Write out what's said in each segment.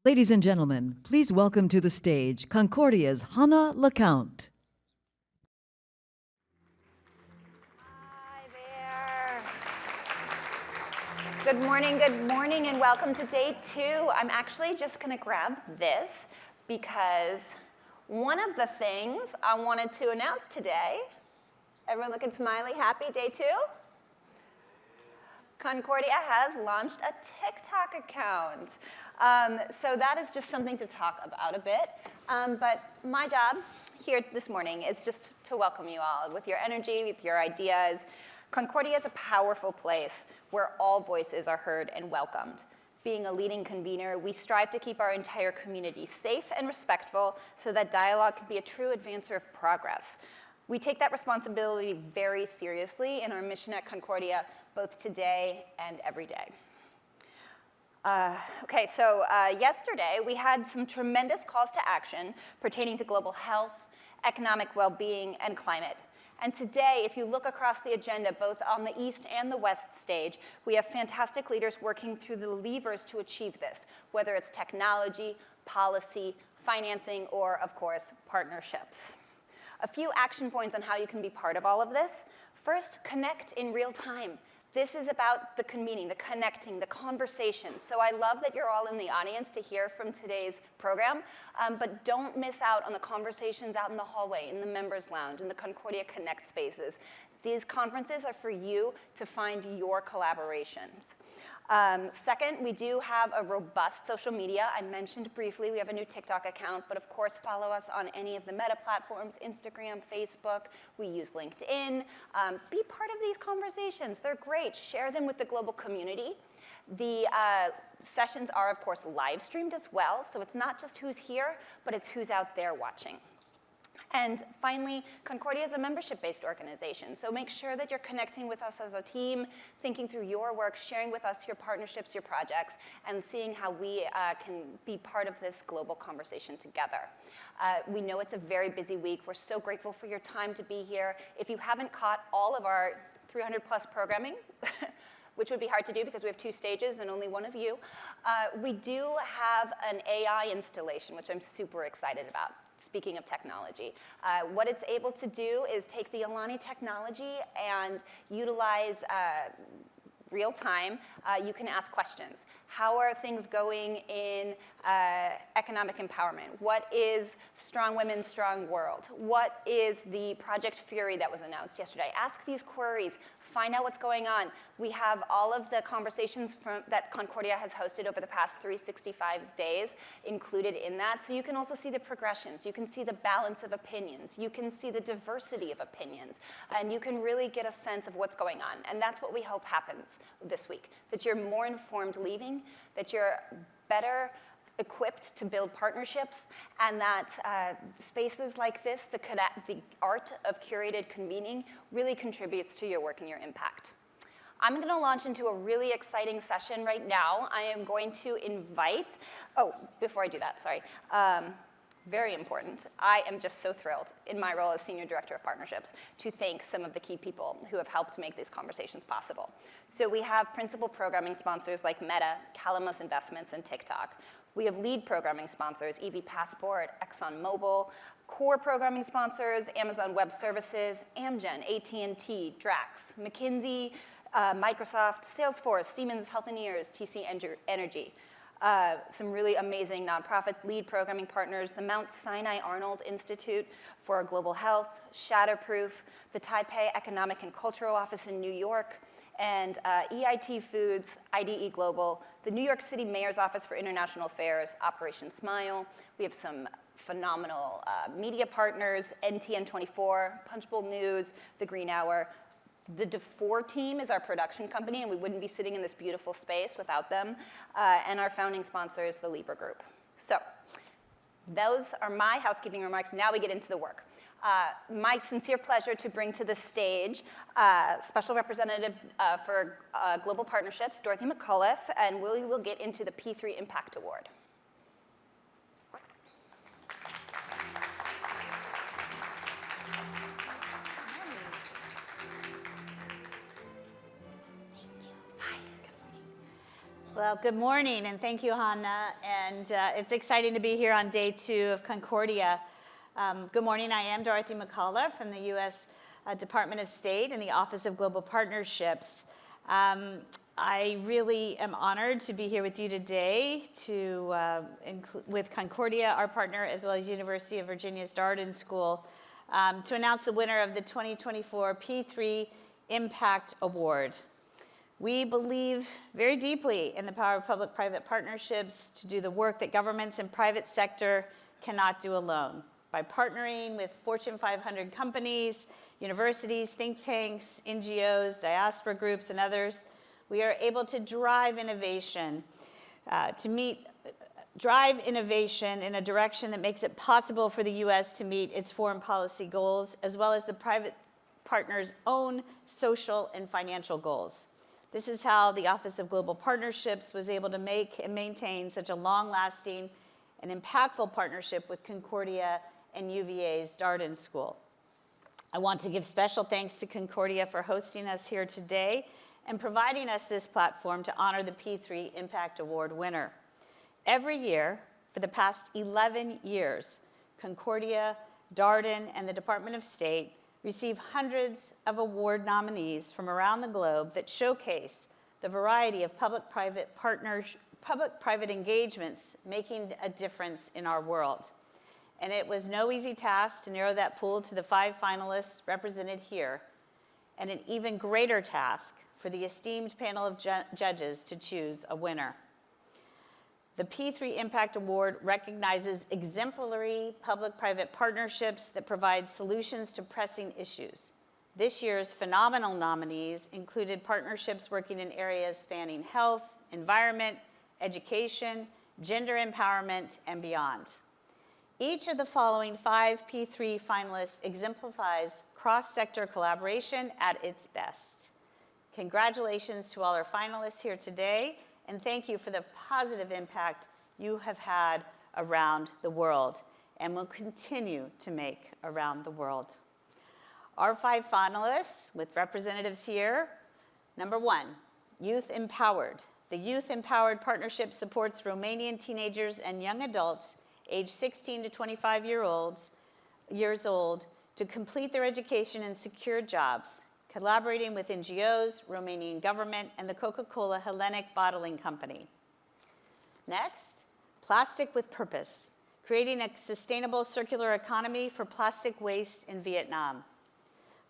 Ladies and gentlemen, please welcome to the stage Concordia's Hanne LeCount. Hi there. Good morning, and welcome to day 2. I'm actually just going to grab this because one of the things I wanted to announce today, everyone looking smiley, happy, day 2? Concordia has launched a TikTok account. So that is just something to talk about a bit. But my job here this morning is just to welcome you all with your energy, with your ideas. Concordia is a powerful place where all voices are heard and welcomed. Being a leading convener, we strive to keep our entire community safe and respectful so that dialogue can be a true advancer of progress. We take that responsibility very seriously in our mission at Concordia, both today and every day. Yesterday we had some tremendous calls to action pertaining to global health, economic well-being, and climate. And today, if you look across the agenda, both on the East and the West stage, we have fantastic leaders working through the levers to achieve this, whether it's technology, policy, financing, or, of course, partnerships. A few action points on how you can be part of all of this. First, connect in real time. This is about the convening, the connecting, the conversation. So I love that you're all in the audience to hear from today's program, but don't miss out on the conversations out in the hallway, in the members' lounge, in the Concordia Connect spaces. These conferences are for you to find your collaborations. Second, we do have a robust social media. I mentioned briefly we have a new TikTok account, but of course follow us on any of the meta platforms, Instagram, Facebook. We use LinkedIn. Be part of these conversations. They're great. Share them with the global community. The sessions are, of course, live streamed as well, so it's not just who's here, but it's who's out there watching. And finally, Concordia is a membership-based organization, so make sure that you're connecting with us as a team, thinking through your work, sharing with us your partnerships, your projects, and seeing how we can be part of this global conversation together. We know it's a very busy week. We're so grateful for your time to be here. If you haven't caught all of our 300-plus programming, which would be hard to do because we have 2 stages and only one of you, we do have an AI installation, which I'm super excited about. Speaking of technology, what it's able to do is take the Alani technology and utilize real time. You can ask questions. How are things going in economic empowerment? What is Strong Women, Strong World? What is the Project Fury that was announced yesterday? Ask these queries. Find out what's going on. We have all of the conversations that Concordia has hosted over the past 365 days included in that, so you can also see the progressions. You can see the balance of opinions. You can see the diversity of opinions, and you can really get a sense of what's going on. And that's what we hope happens this week, that you're more informed leaving, that you're better equipped to build partnerships, and that spaces like this, the art of curated convening, really contributes to your work and your impact. I'm going to launch into a really exciting session right now. I am going to invite, before I do that, sorry. Very important. I am just so thrilled in my role as Senior Director of Partnerships to thank some of the key people who have helped make these conversations possible. So we have principal programming sponsors like Meta, Calamos Investments, and TikTok. We have lead programming sponsors, EV Passport, ExxonMobil, core programming sponsors, Amazon Web Services, Amgen, AT&T, Drax, McKinsey, Microsoft, Salesforce, Siemens Healthineers, TC Energy. Some really amazing nonprofits, lead programming partners, the Mount Sinai Arnold Institute for Global Health, Shatterproof, the Taipei Economic and Cultural Office in New York, and EIT Foods, IDE Global, the New York City Mayor's Office for International Affairs, Operation Smile. We have some phenomenal media partners, NTN24, Punchbowl News, The Green Hour. The DeFore team is our production company, and we wouldn't be sitting in this beautiful space without them. And our founding sponsor is the Libra Group. So those are my housekeeping remarks. Now we get into the work. My sincere pleasure to bring to the stage Special Representative for Global Partnerships, Dorothy McAuliffe, and we will get into the P3 Impact Award. Well, good morning, and thank you, Hanne. And it's exciting to be here on day 2 of Concordia. Good morning, I am Dorothy McAuliffe from the U.S. Department of State in the Office of Global Partnerships. I really am honored to be here with you today with Concordia, our partner, as well as University of Virginia's Darden School, to announce the winner of the 2024 P3 Impact Award. We believe very deeply in the power of public-private partnerships to do the work that governments and private sector cannot do alone. By partnering with Fortune 500 companies, universities, think tanks, NGOs, diaspora groups, and others, we are able to drive innovation in a direction that makes it possible for the U.S. to meet its foreign policy goals, as well as the private partners' own social and financial goals. This is how the Office of Global Partnerships was able to make and maintain such a long-lasting and impactful partnership with Concordia and UVA's Darden School. I want to give special thanks to Concordia for hosting us here today and providing us this platform to honor the P3 Impact Award winner. Every year, for the past 11 years, Concordia, Darden, and the Department of State receive hundreds of award nominees from around the globe that showcase the variety of public-private engagements making a difference in our world. And it was no easy task to narrow that pool to the 5 finalists represented here, and an even greater task for the esteemed panel of judges to choose a winner. The P3 Impact Award recognizes exemplary public-private partnerships that provide solutions to pressing issues. This year's phenomenal nominees included partnerships working in areas spanning health, environment, education, gender empowerment, and beyond. Each of the following 5 P3 finalists exemplifies cross-sector collaboration at its best. Congratulations to all our finalists here today, and thank you for the positive impact you have had around the world and will continue to make around the world. Our 5 finalists, with representatives here, number 1, Youth Empowered. The Youth Empowered Partnership supports Romanian teenagers and young adults aged 16 to 25 years old to complete their education and secure jobs, collaborating with NGOs, Romanian government, and the Coca-Cola Hellenic Bottling Company. Next, Plastic with Purpose, creating a sustainable circular economy for plastic waste in Vietnam.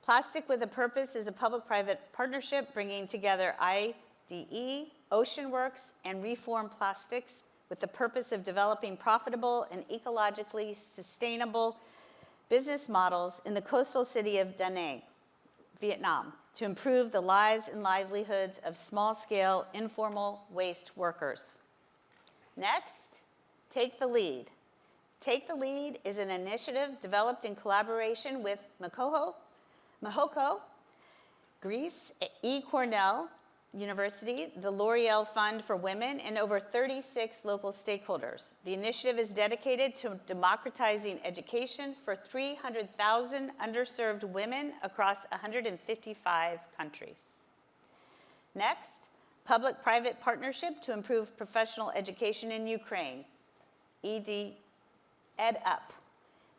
Plastic with a Purpose is a public-private partnership bringing together IDE, Oceanworks, and Reform Plastics with the purpose of developing profitable and ecologically sustainable business models in the coastal city of Da Nang, Vietnam, to improve the lives and livelihoods of small-scale informal waste workers. Next, Take the Lead. Take the Lead is an initiative developed in collaboration with Mahoko, Greece, Cornell University, the L'Oreal Fund for Women, and over 36 local stakeholders. The initiative is dedicated to democratizing education for 300,000 underserved women across 155 countries. Next, Public-Private Partnership to Improve Professional Education in Ukraine, EdUp.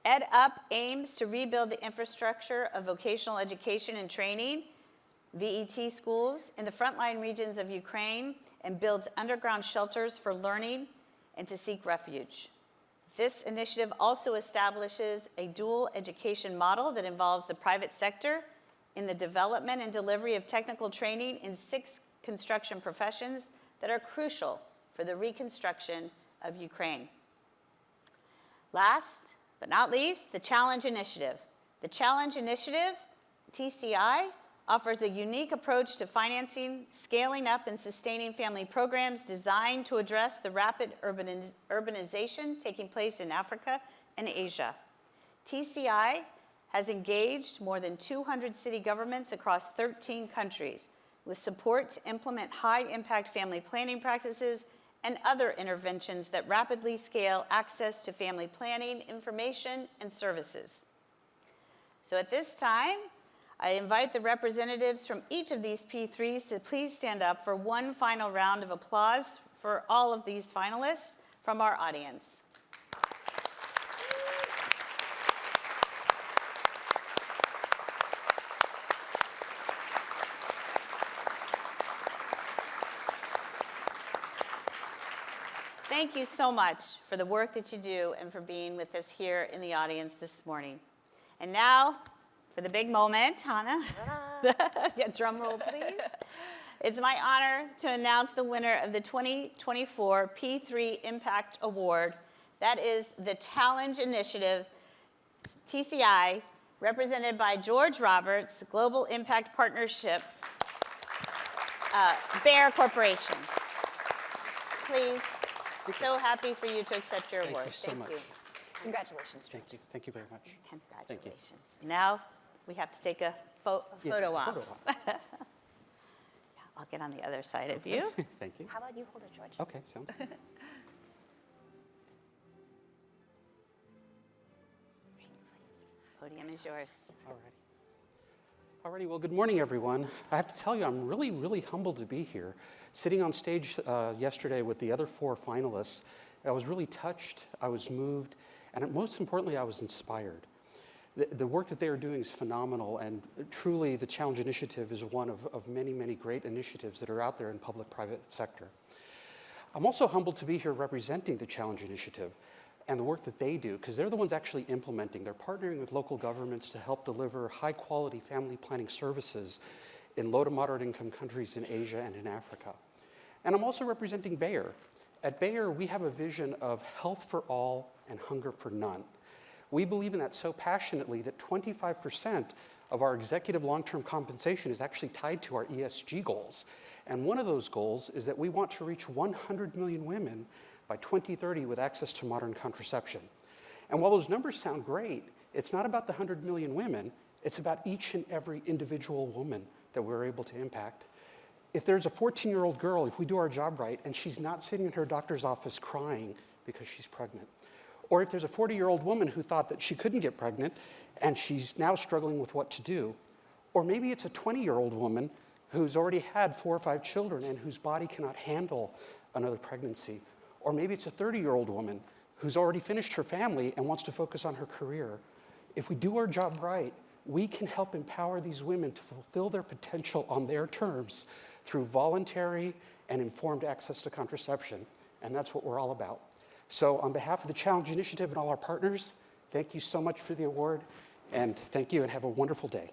EdUp aims to rebuild the infrastructure of vocational education and training, VET schools, in the frontline regions of Ukraine and builds underground shelters for learning and to seek refuge. This initiative also establishes a dual education model that involves the private sector in the development and delivery of technical training in 6 construction professions that are crucial for the reconstruction of Ukraine. Last but not least, the Challenge Initiative. The Challenge Initiative, TCI, offers a unique approach to financing, scaling up, and sustaining family programs designed to address the rapid urbanization taking place in Africa and Asia. TCI has engaged more than 200 city governments across 13 countries with support to implement high-impact family planning practices and other interventions that rapidly scale access to family planning, information, and services. So at this time, I invite the representatives from each of these P3s to please stand up for one final round of applause for all of these finalists from our audience. Thank you so much for the work that you do and for being with us here in the audience this morning. And now, for the big moment, Hanne. Yeah, drum roll, please. It's my honor to announce the winner of the 2024 P3 Impact Award. That is the Challenge Initiative, TCI, represented by George Roberts, Global Impact Partnership, Bayer Corporation. Please. So happy for you to accept your award. Thank you so much. Congratulations. Thank you very much. Congratulations. Now we have to take a photo op. I'll get on the other side of you. Thank you. How about you hold it, George? Okay, sounds good. Podium is yours. Alrighty, well, good morning, everyone. I have to tell you, I'm really, really humbled to be here. Sitting on stage yesterday with the other 4 finalists, I was really touched, I was moved, and most importantly, I was inspired. The work that they are doing is phenomenal, and truly the Challenge Initiative is one of many, many great initiatives that are out there in public-private sector. I'm also humbled to be here representing the Challenge Initiative and the work that they do, because they're the ones actually implementing. They're partnering with local governments to help deliver high-quality family planning services in low to moderate income countries in Asia and in Africa. And I'm also representing Bayer. At Bayer, we have a vision of health for all and hunger for none. We believe in that so passionately that 25% of our executive long-term compensation is actually tied to our ESG goals. And one of those goals is that we want to reach 100 million women by 2030 with access to modern contraception. And while those numbers sound great, it's not about the 100 million women, it's about each and every individual woman that we're able to impact. If there's a 14-year-old girl, if we do our job right, and she's not sitting in her doctor's office crying because she's pregnant, or if there's a 40-year-old woman who thought that she couldn't get pregnant and she's now struggling with what to do, or maybe it's a 20-year-old woman who's already had 4 or 5 children and whose body cannot handle another pregnancy, or maybe it's a 30-year-old woman who's already finished her family and wants to focus on her career. If we do our job right, we can help empower these women to fulfill their potential on their terms through voluntary and informed access to contraception. And that's what we're all about. So on behalf of the Challenge Initiative and all our partners, thank you so much for the award, and thank you and have a wonderful day.